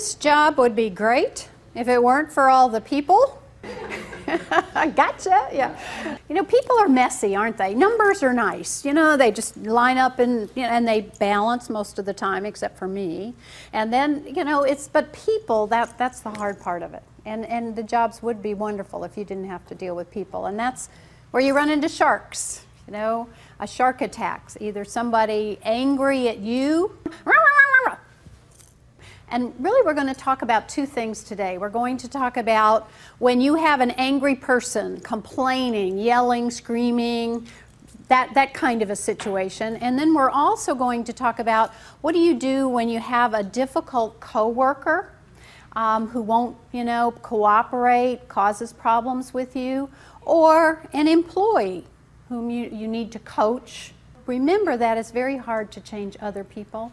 This job would be great if it weren't for all the people. Gotcha, yeah. You know, people are messy, aren't they? Numbers are nice, you know, they just line up and, you know, and they balance most of the time, except for me. And then, you know, but people, that's the hard part of it. And the jobs would be wonderful if you didn't have to deal with people. And that's where you run into sharks, you know, a shark attacks, either somebody angry at you. And really we're going to talk about two things today. We're going to talk about when you have an angry person complaining, yelling, screaming, that kind of a situation. And then we're also going to talk about what do you do when you have a difficult coworker who won't, you know, cooperate, causes problems with you, or an employee whom you need to coach. Remember that it's very hard to change other people.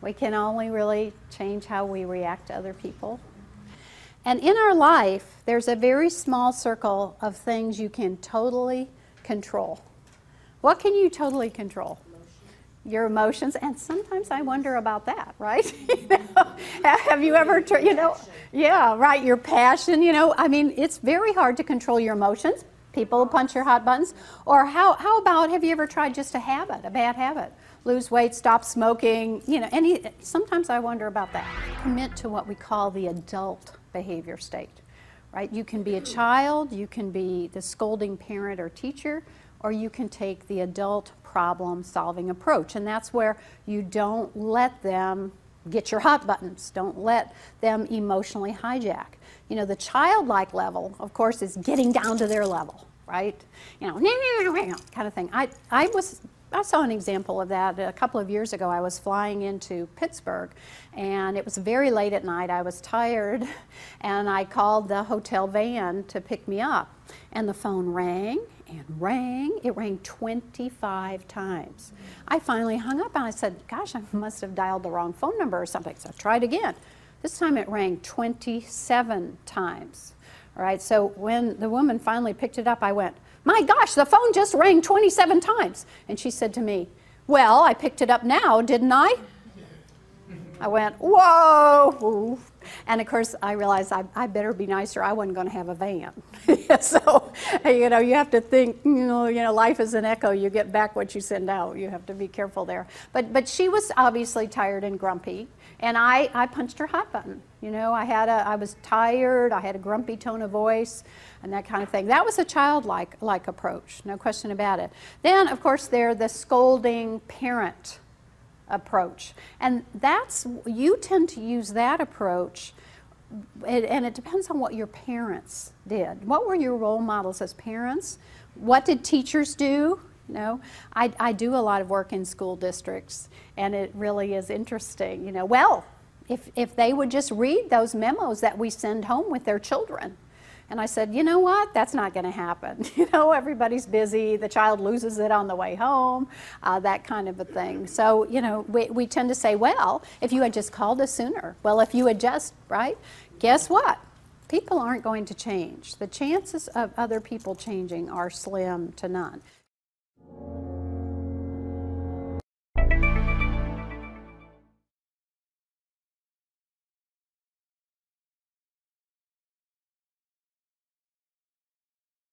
We can only really change how we react to other people. And in our life, there's a very small circle of things you can totally control. What can you totally control? Your emotions, and sometimes I wonder about that, right? You know, have you ever, you know, yeah, right, your passion, you know, I mean, it's very hard to control your emotions. People will punch your hot buttons. Or how about, have you ever tried just a habit, a bad habit? Lose weight, stop smoking, you know, sometimes I wonder about that. Commit to what we call the adult behavior state, right? You can be a child, you can be the scolding parent or teacher, or you can take the adult problem-solving approach, and that's where you don't let them get your hot buttons. Don't let them emotionally hijack. You know, the childlike level, of course, is getting down to their level, right? You know, kind of thing. I saw an example of that a couple of years ago. I was flying into Pittsburgh, and it was very late at night. I was tired, and I called the hotel van to pick me up, and the phone rang and rang. It rang 25 times. I finally hung up, and I said, gosh, I must have dialed the wrong phone number or something, so I tried again. This time it rang 27 times. All right, so when the woman finally picked it up, I went, my gosh, the phone just rang 27 times. And she said to me, well, I picked it up now, didn't I? I went, whoa. And of course, I realized I better be nicer. I wasn't going to have a van. So, you know, you have to think, you know, life is an echo. You get back what you send out. You have to be careful there. But she was obviously tired and grumpy. And I punched her hot button. You know, I was tired, I had a grumpy tone of voice, and that kind of thing. That was a childlike approach, no question about it. Then, of course, there's the scolding parent approach. And you tend to use that approach, and it depends on what your parents did. What were your role models as parents? What did teachers do? You know, I do a lot of work in school districts, and it really is interesting. You know, well, if they would just read those memos that we send home with their children. And I said, you know what, that's not going to happen. You know, everybody's busy, the child loses it on the way home, that kind of a thing. So, you know, we tend to say, well, if you had just called us sooner, well, if you had just, right, guess what? People aren't going to change. The chances of other people changing are slim to none.